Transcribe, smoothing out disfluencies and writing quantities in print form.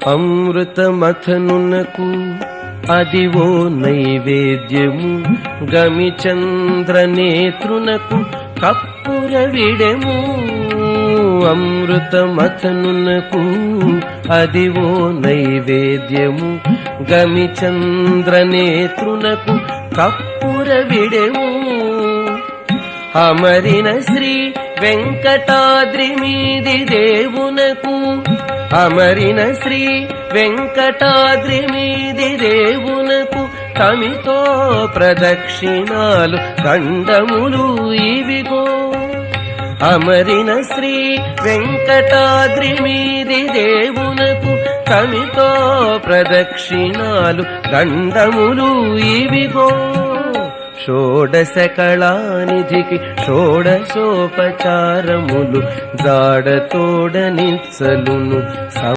అమృతమథనునకు అదివో నైవేద్యము, గమిచంద్రనేత్రునకు కప్పుర విడెము. అమృతమథనునకు అదివో నైవేద్యము, గమిచంద్రనేత్రునకు కప్పుర విడెము. అమరిన శ్రీ వెంకటాద్రి మీది దేవునకు, అమరిన శ్రీ వెంకటాద్రి మీది దేవునకు తమితో ప్రదక్షిణాలు దండములు ఇవిగో. అమరిన శ్రీ వెంకటాద్రి మీది దేవునకు తమితో ప్రదక్షిణాలు దండములు ఇవిగో. షోడశ కళానిధికి షోడశోపచారములు జాడతోడనిచ్చలును.